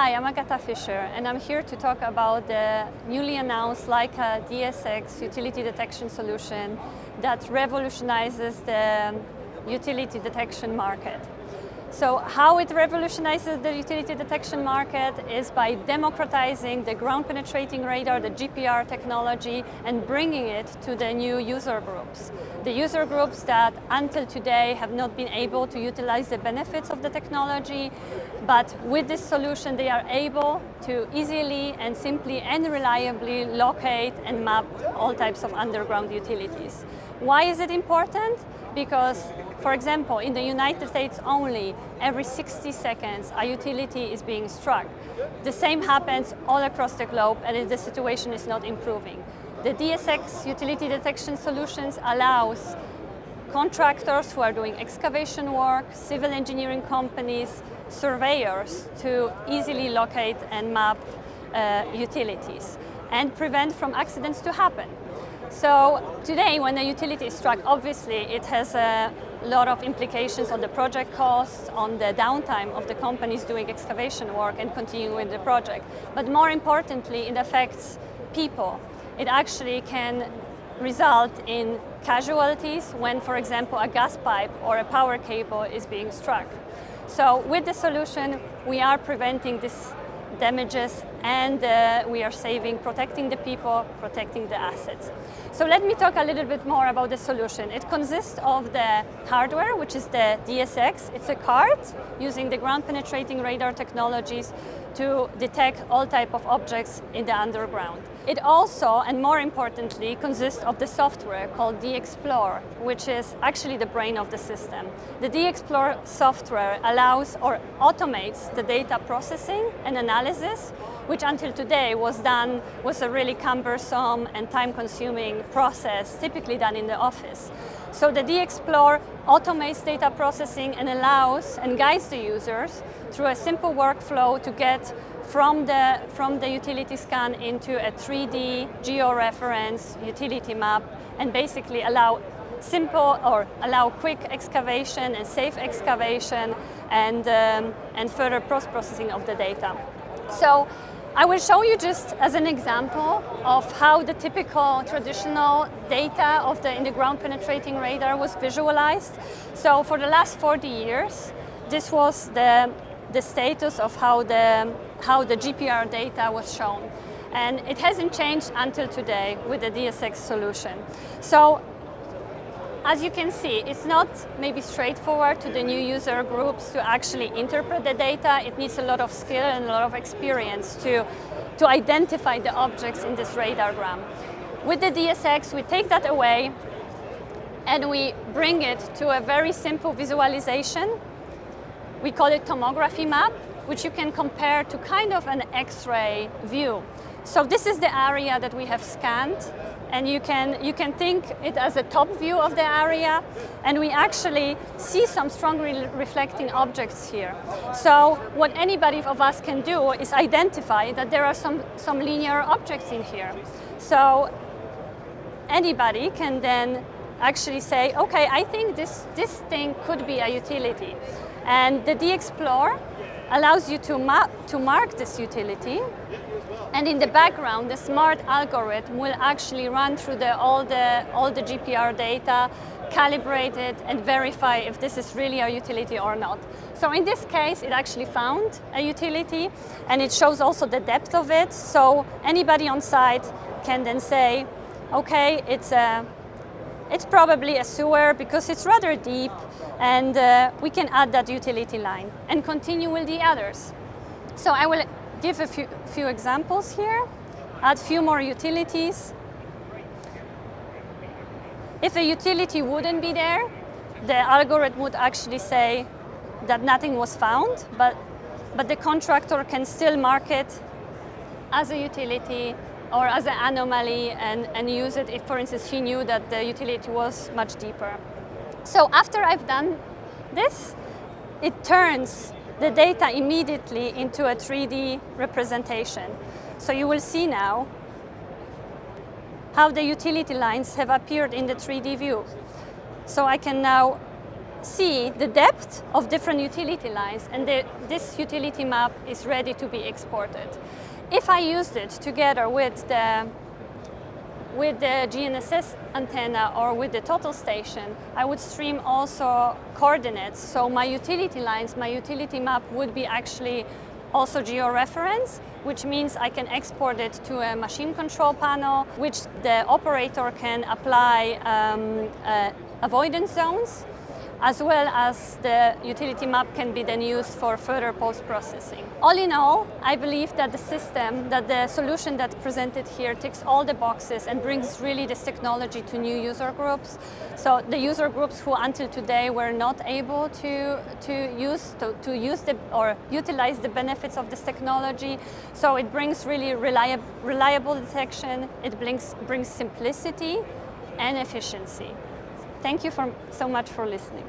Hi, I'm Agata Fischer, and I'm here to talk about the newly announced Leica DSX utility detection solution that revolutionizes the utility detection market. So how it revolutionizes the utility detection market is by democratizing the ground penetrating radar, the GPR technology, and bringing it to the new user groups. The user groups that until today have not been able to utilize the benefits of the technology, but with this solution they are able to easily and simply and reliably locate and map all types of underground utilities. Why is it important? Because, for example, in the United States only, every 60 seconds a utility is being struck. The same happens all across the globe, and the situation is not improving. The DSX utility detection solutions allows contractors who are doing excavation work, civil engineering companies, surveyors to easily locate and map utilities and prevent from accidents to happen. So today, when a utility is struck, obviously it has a lot of implications on the project costs, on the downtime of the companies doing excavation work and continuing with the project. But more importantly, it affects people. It actually can result in casualties when, for example, a gas pipe or a power cable is being struck. So with the solution, we are preventing these damages, and we are protecting the people, protecting the assets. So let me talk a little bit more about the solution. It consists of the hardware, which is the DSX. It's a card using the ground penetrating radar technologies to detect all types of objects in the underground. It also, and more importantly, consists of the software called DXplore, which is actually the brain of the system. The DXplore software allows or automates the data processing and analysis, which until today was a really cumbersome and time-consuming process, typically done in the office. So the DXplore automates data processing and allows and guides the users through a simple workflow to get from the utility scan into a 3D georeference utility map, and basically allow quick excavation and safe excavation and further post-processing of the data. So I will show you just as an example of how the typical traditional data in the ground penetrating radar was visualized. So for the last 40 years, this was the status of how the GPR data was shown. And it hasn't changed until today with the DSX solution. So as you can see, it's not maybe straightforward to the new user groups to actually interpret the data. It needs a lot of skill and a lot of experience to identify the objects in this radargram. With the DSX, we take that away and we bring it to a very simple visualization. We call it tomography map, which you can compare to kind of an X-ray view. So this is the area that we have scanned, and you can think it as a top view of the area, and we actually see some strongly reflecting objects here. So what anybody of us can do is identify that there are some linear objects in here. So anybody can then actually say, okay, I think this thing could be a utility. And the DXplore allows you to mark this utility, and in the background, the smart algorithm will actually run through all the GPR data, calibrate it, and verify if this is really a utility or not. So in this case, it actually found a utility, and it shows also the depth of it. So anybody on site can then say, okay, it's probably a sewer because it's rather deep, and we can add that utility line and continue with the others. So I will give a few examples here, add a few more utilities. If a utility wouldn't be there, the algorithm would actually say that nothing was found, but the contractor can still mark it as a utility or as an anomaly and use it if, for instance, he knew that the utility was much deeper. So after I've done this, it turns the data immediately into a 3D representation. So you will see now how the utility lines have appeared in the 3D view. So I can now see the depth of different utility lines, and this utility map is ready to be exported. If I used it together with the GNSS antenna or with the total station, I would stream also coordinates. So my utility lines, my utility map would be actually also georeference, which means I can export it to a machine control panel, which the operator can apply avoidance zones, as well as the utility map can be then used for further post-processing. All in all, I believe that the solution that's presented here ticks all the boxes and brings really this technology to new user groups. So the user groups who until today were not able to utilize the benefits of this technology. So it brings really reliable detection, it brings simplicity and efficiency. Thank you so much for listening.